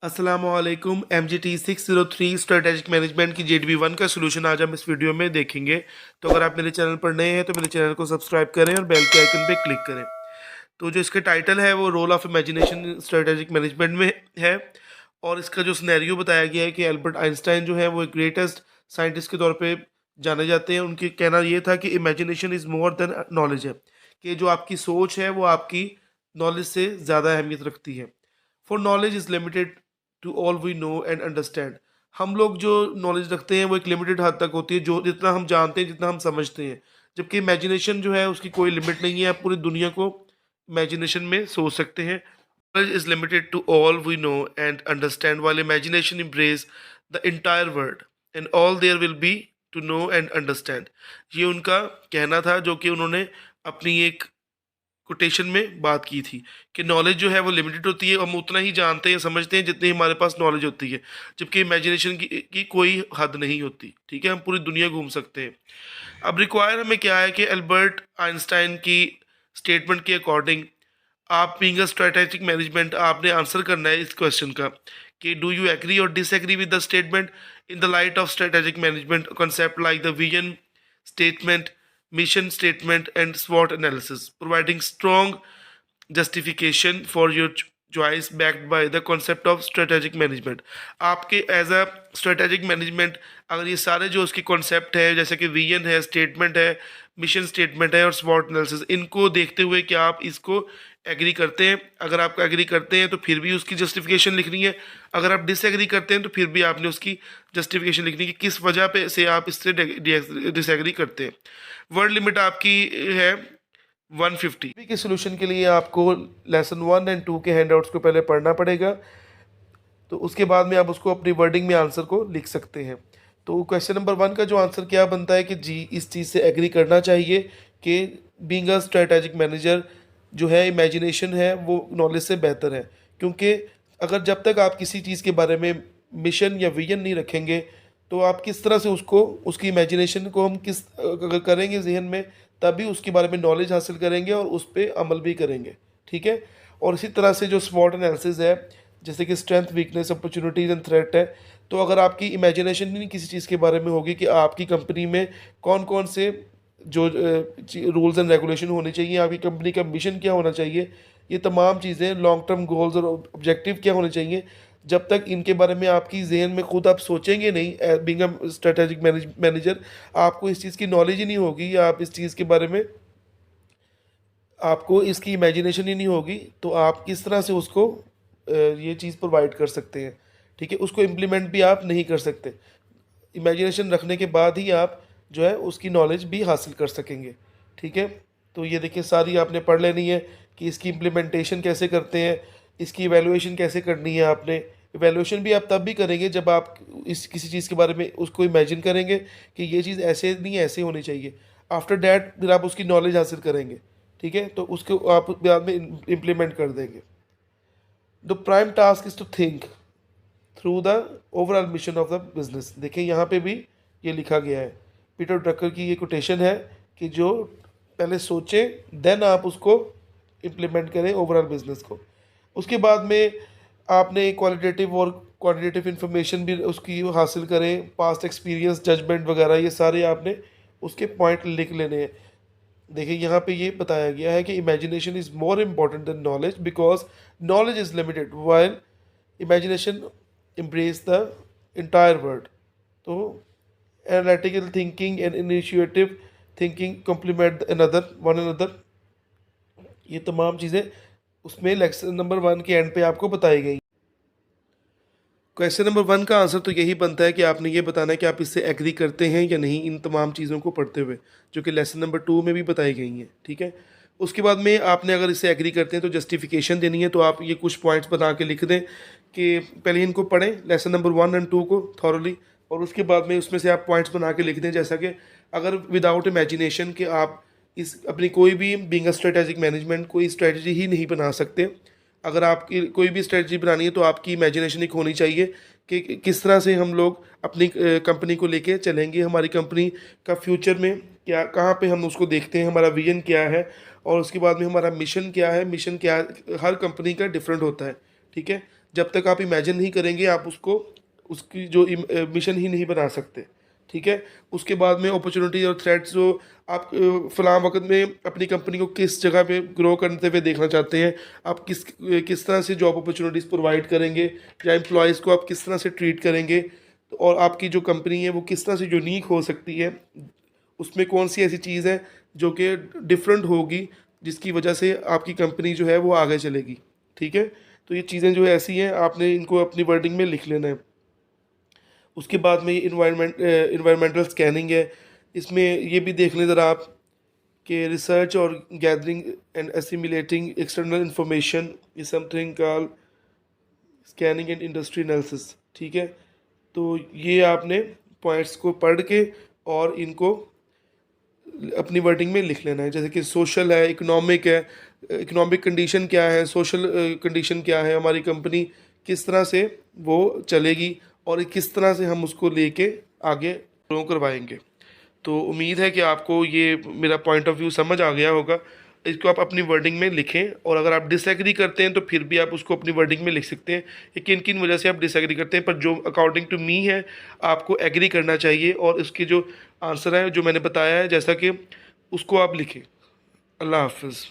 अस्सलामुअलैकुम। MGT 603 strategic management की JDB 1 का सोल्यूशन आज हम इस वीडियो में देखेंगे। तो अगर आप मेरे चैनल पर नए हैं तो मेरे चैनल को सब्सक्राइब करें और बेल के आइकन पे क्लिक करें। तो जो इसका टाइटल है वो role of imagination strategic management में है, और इसका जो सिनेरियो बताया गया है कि एल्बर्ट आइंस्टाइन जो है वो एक ग्रेटेस्ट साइंटिस्ट के तौर पे जाने जाते हैं। उनके कहना ये था कि imagination is more than knowledge है, कि जो आपकी सोच है वो आपकी नॉलेज से ज़्यादा अहमियत रखती है। For knowledge is limited to all we know and understand. हम लोग जो नॉलेज रखते हैं वो एक लिमिटेड हद तक होती है, जो जितना हम जानते हैं, जितना हम समझते हैं। जबकि इमेजिनेशन जो है उसकी कोई लिमिट नहीं है, आप पूरी दुनिया को इमेजिनेशन में सोच सकते हैं। Knowledge is limited to all we know and understand, while imagination embrace the entire world and all there will be to know and understand. ये उनका कहना था, जो कि उन्होंने अपनी एक कोटेशन में बात की थी कि नॉलेज जो है वो लिमिटेड होती है, हम उतना ही जानते हैं, समझते हैं जितनी हमारे पास नॉलेज होती है। जबकि इमेजिनेशन की कोई हद नहीं होती। ठीक है, हम पूरी दुनिया घूम सकते हैं। अब रिक्वायर हमें क्या है कि एल्बर्ट आइंस्टाइन की स्टेटमेंट के अकॉर्डिंग आप बीइंग अ स्ट्रेटेजिक मैनेजमेंट आपने आंसर करना है इस क्वेश्चन का कि डू यू एग्री और disagree with the statement in the light of strategic management concept like the vision statement, mission statement, and SWOT analysis, providing strong justification for your choice backed by the concept of strategic management। आपके as a strategic management अगर ये सारे जो उसकी concept है, जैसे कि vision है, स्टेटमेंट है, मिशन स्टेटमेंट है और स्वॉट एनालिसिस, इनको देखते हुए क्या आप इसको एग्री करते हैं? अगर आप एग्री करते हैं तो फिर भी उसकी जस्टिफिकेशन लिखनी है। अगर आप डिसएग्री करते हैं तो फिर भी आपने उसकी जस्टिफिकेशन लिखनी है कि किस वजह पे से आप इससे डिसएग्री करते हैं। वर्ड लिमिट आपकी है 150। के सोल्यूशन के लिए आपको लेसन 1 एंड 2 के हैंडआउट्स को पहले पढ़ना पड़ेगा, तो उसके बाद में आप उसको अपनी वर्डिंग में आंसर को लिख सकते हैं। तो क्वेश्चन नंबर 1 का जो आंसर क्या बनता है कि जी इस चीज़ से एग्री करना चाहिए कि बीइंग अ स्ट्रेटेजिक मैनेजर जो है, इमेजिनेशन है वो नॉलेज से बेहतर है। क्योंकि अगर जब तक आप किसी चीज़ के बारे में मिशन या विजन नहीं रखेंगे तो आप किस तरह से उसको, उसकी इमेजिनेशन को हम किस अगर करेंगे जहन में, तभी उसके बारे में नॉलेज हासिल करेंगे और उस पर अमल भी करेंगे। ठीक है, और इसी तरह से जो स्वॉट एनालिसिस है, जैसे कि strength, weakness, opportunities and threat है, तो अगर आपकी इमेजिनेशन ही नहीं किसी चीज़ के बारे में होगी कि आपकी कंपनी में कौन कौन से जो रूल्स एंड रेगुलेशन होने चाहिए, आपकी कंपनी का मिशन क्या होना चाहिए, ये तमाम चीज़ें, लॉन्ग टर्म गोल्स और ऑब्जेक्टिव क्या होने चाहिए, जब तक इनके बारे में आपकी जहन में खुद आप सोचेंगे नहीं, बीइंग अ स्ट्रेटेजिक मैनेजर, आपको इस चीज़ की नॉलेज ही नहीं होगी, या आप इस चीज़ के बारे में आपको इसकी इमेजिनेशन ही नहीं होगी, तो आप किस तरह से उसको ये चीज़ प्रोवाइड कर सकते हैं। ठीक है, उसको इम्प्लीमेंट भी आप नहीं कर सकते। इमेजिनेशन रखने के बाद ही आप जो है उसकी नॉलेज भी हासिल कर सकेंगे। ठीक है, तो ये देखिए सारी आपने पढ़ लेनी है कि इसकी इम्प्लीमेंटेशन कैसे करते हैं, इसकी इवैल्यूएशन कैसे करनी है। आपने इवैल्यूएशन भी आप तब भी करेंगे जब आप इस किसी चीज़ के बारे में उसको इमेजिन करेंगे कि ये चीज़ ऐसे नहीं, ऐसे होनी चाहिए। आफ्टर डैट फिर आप उसकी नॉलेज हासिल करेंगे। ठीक है, तो उसको आप बाद में इम्प्लीमेंट कर देंगे। The prime task is to think through the overall mission of the business. देखिए यहाँ पे भी ये लिखा गया है, पीटर ड्रकर की ये कोटेशन है कि जो पहले सोचें देन आप उसको इम्प्लीमेंट करें ओवरऑल बिजनेस को। उसके बाद में आपने क्वालिटेटिव और क्वांटिटेटिव इन्फॉर्मेशन भी उसकी हासिल करें, पास्ट एक्सपीरियंस, जजमेंट वगैरह, ये सारे आपने उसके पॉइंट लिख लेने हैं। देखिए यहाँ पे ये बताया गया है कि imagination is more important than knowledge because knowledge is limited while imagination embrace the entire world। तो analytical thinking and initiative thinking complement one another, ये तमाम चीज़ें उसमें लेक्चर नंबर 1 के एंड पे आपको बताई गई। क्वेश्चन नंबर 1 का आंसर तो यही बनता है कि आपने ये बताना है कि आप इससे एग्री करते हैं या नहीं, इन तमाम चीज़ों को पढ़ते हुए, जो कि लेसन नंबर 2 में भी बताई गई हैं। ठीक है, उसके बाद में आपने अगर इससे एग्री करते हैं तो जस्टिफिकेशन देनी है। तो आप ये कुछ पॉइंट्स बना के लिख दें कि पहले इनको पढ़ें, लेसन नंबर 1 एंड 2 को थॉरली, और उसके बाद में उसमें से आप पॉइंट्स बना के लिख दें, जैसा कि अगर विदाउट इमेजिनेशन कि आप इस अपनी कोई भी बीइंग अ स्ट्रेटेजिक मैनेजमेंट कोई स्ट्रेटजी ही नहीं बना सकते। अगर आपकी कोई भी स्ट्रेटजी बनानी है तो आपकी इमेजिनेशन एक होनी चाहिए कि किस तरह से हम लोग अपनी कंपनी को लेके चलेंगे, हमारी कंपनी का फ्यूचर में क्या, कहाँ पे हम उसको देखते हैं, हमारा विजन क्या है, और उसके बाद में हमारा मिशन क्या है। मिशन क्या, हर कंपनी का डिफरेंट होता है, ठीक है। जब तक आप इमेजिन नहीं करेंगे आप उसको, उसकी जो मिशन ही नहीं बना सकते, ठीक है। उसके बाद में अपॉर्चुनिटी और थ्रेट्स, जो आप फलां वक्त में अपनी कंपनी को किस जगह पे ग्रो करते हुए देखना चाहते हैं, आप किस तरह से जॉब अपॉर्चुनिटीज़ प्रोवाइड करेंगे, या एम्प्लॉयज़ को आप किस तरह से ट्रीट करेंगे, और आपकी जो कंपनी है वो किस तरह से यूनिक हो सकती है, उसमें कौन सी ऐसी चीज़ है जो कि डिफरेंट होगी, जिसकी वजह से आपकी कंपनी जो है वो आगे चलेगी, ठीक है। तो ये चीज़ें जो ऐसी हैं, आपने इनको अपनी वर्डिंग में लिख लेना है। उसके बाद में ये इन्वायरमेंटल स्कैनिंग है। इसमें ये भी देख लें ज़रा आप कि रिसर्च और gathering and assimilating external information is something called scanning and industry analysis, ठीक है। तो ये आपने पॉइंट्स को पढ़ के और इनको अपनी वर्डिंग में लिख लेना है। जैसे कि सोशल है, इकोनॉमिक है, इकोनॉमिक कंडीशन क्या है, सोशल कंडीशन क्या है, हमारी कंपनी किस तरह से वो चलेगी, और किस तरह से हम उसको लेके आगे ग्रो करवाएंगे। तो उम्मीद है कि आपको ये मेरा पॉइंट ऑफ व्यू समझ आ गया होगा। इसको आप अपनी वर्डिंग में लिखें, और अगर आप डिसएग्री करते हैं तो फिर भी आप उसको अपनी वर्डिंग में लिख सकते हैं कि किन किन वजह से आप डिसएग्री करते हैं, पर जो अकॉर्डिंग टू मी है आपको एग्री करना चाहिए, और उसके जो आंसर है जो मैंने बताया है जैसा कि उसको आप लिखें। अल्लाह हाफ़िज़।